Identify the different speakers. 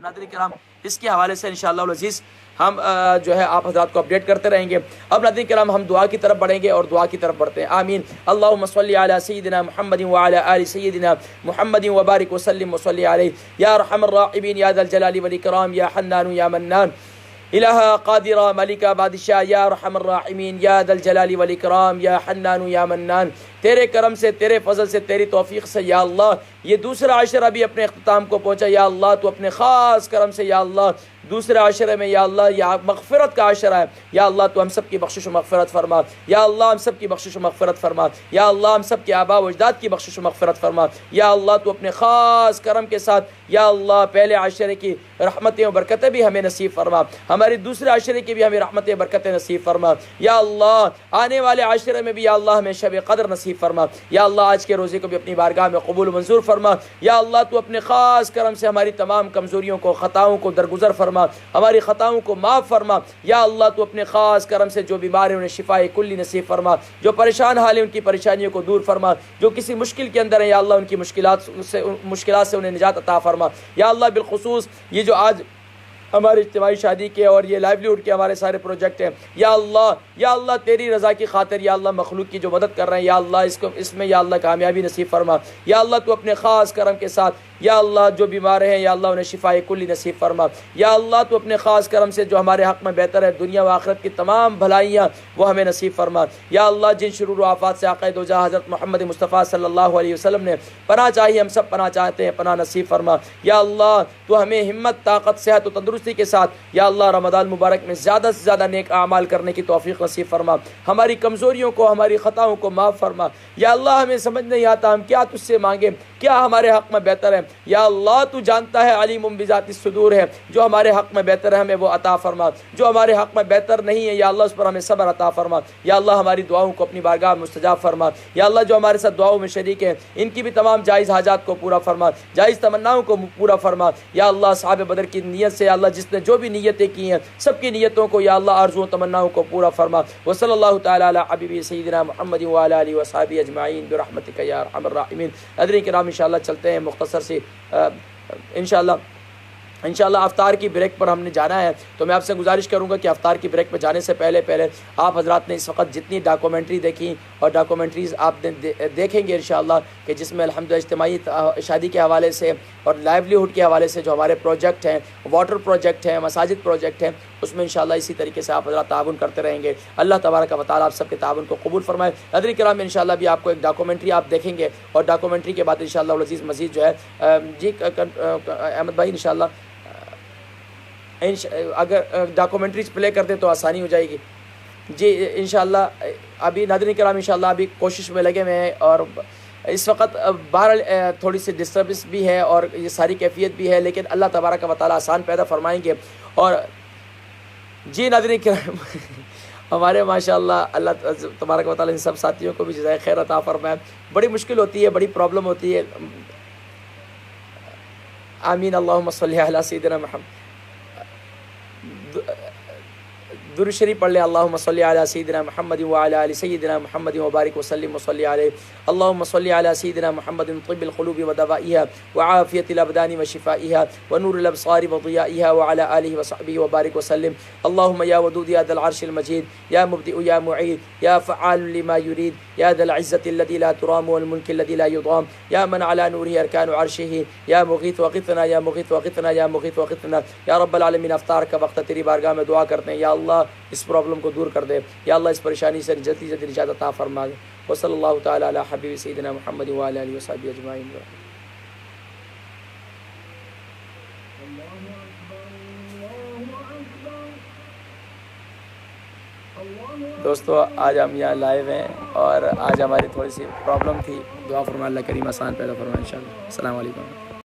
Speaker 1: ناظرین کرام اس کے حوالے سے انشاءاللہ العزیز ہم جو ہے آپ حضرات کو اپڈیٹ کرتے رہیں گے۔ اب ناظرین کرام ہم دعا کی طرف بڑھیں گے اور دعا کی طرف بڑھتے ہیں۔ آمین۔ اللہم صلی علی سیدنا محمد وعلی آل سیدنا محمد وبارک وسلم وصلی علیہ یا ارحم الراحمین یا ذا الجلال والاکرام یا حنان یا منان الہ قادر ملک بادشاہ یا ارحم الراحمین یا ذا الجلال والاکرام یا حنان یا منان، تیرے کرم سے، تیرے فضل سے، تیری توفیق سے یا اللہ یہ دوسرا عشرہ بھی اپنے اختتام کو پہنچا۔ یا اللہ تو اپنے خاص کرم سے یا اللہ دوسرے عشرے میں یا اللہ یہ مغفرت کا عشرہ ہے، یا اللہ تو ہم سب کی بخشش و مغفرت فرما، یا اللہ ہم سب کی بخشش و مغفرت فرما، یا اللہ ہم سب کے آباء و اجداد کی بخشش و مغفرت فرما، یا اللہ تو اپنے خاص کرم کے ساتھ یا اللہ پہلے عشرے کی رحمتیں و برکتیں بھی ہمیں نصیب فرما، ہماری دوسرے عشرے کی بھی ہمیں رحمتیں برکتیں نصیب فرما، یا اللہ آنے والے عشرے میں بھی یا اللہ ہمیں شب قدر نصیب فرما، یا اللہ آج کے روزے کو بھی اپنی بارگاہ میں قبول و منظور فرما، یا اللہ تو اپنے خاص کرم سے ہماری تمام کمزوریوں کو، خطاؤں کو درگزر فرما، ہماری خطاؤں کو معاف فرما، یا اللہ تو اپنے خاص کرم سے جو بیمار ہیں انہیں شفاء کلی نصیب فرما، جو پریشان حال ہیں ان کی پریشانیوں کو دور فرما، جو کسی مشکل کے اندر ہیں یا اللہ ان کی مشکلات سے انہیں نجات عطا فرما، یا اللہ بالخصوص یہ جو آج ہمارے اجتماعی شادی کے اور یہ لائیولیہوڈ کے ہمارے سارے پروجیکٹ ہیں یا اللہ تیری رضا کی خاطر یا اللہ مخلوق کی جو مدد کر رہے ہیں یا اللہ اس میں یا اللہ کامیابی نصیب فرما، یا اللہ تو اپنے خاص کرم کے ساتھ یا اللہ جو بیمار ہیں یا اللہ انہیں شفاء کلی نصیب فرما، یا اللہ تو اپنے خاص کرم سے جو ہمارے حق میں بہتر ہے دنیا و آخرت کی تمام بھلائیاں وہ ہمیں نصیب فرما، یا اللہ جن شرور و آفات سے آقا دو جہاں حضرت محمد مصطفیٰ صلی اللہ علیہ وسلم نے پناہ چاہیے ہم سب پناہ چاہتے ہیں، پناہ نصیب فرما، یا اللہ تو ہمیں ہمت، طاقت، صحت و تندرستی کے ساتھ یا اللہ رمضان مبارک میں زیادہ سے زیادہ نیک اعمال کرنے کی توفیق نصیب فرما، ہماری کمزوریوں کو، ہماری خطاؤں کو معاف فرما، یا اللہ ہمیں سمجھ نہیں آتا ہم کیا تجھ سے مانگیں، کیا ہمارے حق میں بہتر ہے، یا اللہ تو جانتا ہے، علیم بذات الصدور ہے، جو ہمارے حق میں بہتر ہے ہمیں وہ عطا فرما، جو ہمارے حق میں بہتر نہیں ہے یا اللہ اس پر ہمیں صبر عطا فرما، یا اللہ ہماری دعاؤں کو اپنی بارگاہ میں مستجاب فرما، یا اللہ جو ہمارے ساتھ دعاؤں میں شریک ہیں ان کی بھی تمام جائز حاجات کو پورا فرما، جائز تمناؤں کو پورا فرما، یا اللہ اصحاب بدر کی نیت سے یا اللہ جس نے جو بھی نیتیں کی ہیں سب کی نیتوں کو یا اللہ آرزوؤں تمناؤں کو پورا فرما، وصلی اللہ تعالی علی حبیبی سیدنا محمد وعلی آلہ وصحبہ اجمعین برحمتک یا ارحم الراحمین۔ ناظرین کرام انشاءاللہ چلتے ہیں مختصر سی انشاءاللہ افطار کی بریک پر ہم نے جانا ہے، تو میں آپ سے گزارش کروں گا کہ افطار کی بریک پہ جانے سے پہلے آپ حضرات نے اس وقت جتنی ڈاکومنٹری دیکھی اور ڈاکومنٹریز آپ دیکھیں گے انشاءاللہ کہ جس میں الحمدللہ اجتماعی شادی کے حوالے سے اور لائیولیہوڈ کے حوالے سے جو ہمارے پروجیکٹ ہیں، واٹر پروجیکٹ ہیں، مساجد پروجیکٹ ہیں، اس میں انشاءاللہ اسی طریقے سے آپ حضرات تعاون کرتے رہیں گے۔ اللہ تبارک و تعالیٰ آپ سب کے تعاون کو قبول فرمائے۔ ناظرین کرام انشاءاللہ بھی آپ کو ایک ڈاکومنٹری آپ دیکھیں گے اور ڈاکومنٹری کے بعد انشاءاللہ العزیز مزید جو ہے جی احمد بھائی انشاءاللہ اگر ڈاکومنٹریز پلے کر دیں تو آسانی ہو جائے گی جی انشاءاللہ۔ ابھی ناظرین کرام انشاءاللہ ابھی کوشش میں لگے ہوئے ہیں اور اس وقت بہرحال تھوڑی سی ڈسٹربنس بھی ہے اور یہ ساری کیفیت بھی ہے، لیکن اللہ تبارک و تعالیٰ آسان پیدا فرمائیں گے۔ اور جی ناظرین کرام ہمارے ماشاءاللہ اللہ تبارک و تعالیٰ ان سب ساتھیوں کو بھی جزائے خیر عطا فرمائے۔ بڑی مشکل ہوتی ہے، بڑی پرابلم ہوتی ہے۔ آمین۔ اللہم صلی علی سیدنا محمد، درود شریف پڑھ لیں۔ اللہم صلی علی سیدنا محمد وعلی آل سیدنا محمد وبارک وسلم وصلی علیہ۔ اللہم صلی علی سیدنا محمد طب القلوب ودوائها وعافیت الابدان وشفائها ونور الابصار وضیائها وعلى آلہ وصحبہ وبارک وسلم۔ اللہم یا ودود یا ذا العرش المجید یا مبدئ یا معید یا فعال لما یرید یا ذا العزة الذی لا ترام والملک الذی لا یضام یا من علی نورہ ارکان عرشہ یا مغیث وغثنا یا مغیث وغثنا یا مغیث وغثنا۔ یا رب العالمین افطار کا وقت تیری بارگاہ میں دعا کرتے ہیں یا اللہ اس پرابلم کو دور کر دے، یا اللہ اس پریشانی سے جلدی جلدی نجات عطا فرما دے۔ وصلی اللہ تعالی علی حبیب سیدنا محمد وعلی آلہ وصحبہ اجمعین۔ دوستو آج ہم یہاں لائیو ہیں اور آج ہماری تھوڑی سی پرابلم تھی، دعا فرما اللہ کریم آسان پیدا فرما انشاءاللہ۔ السلام علیکم۔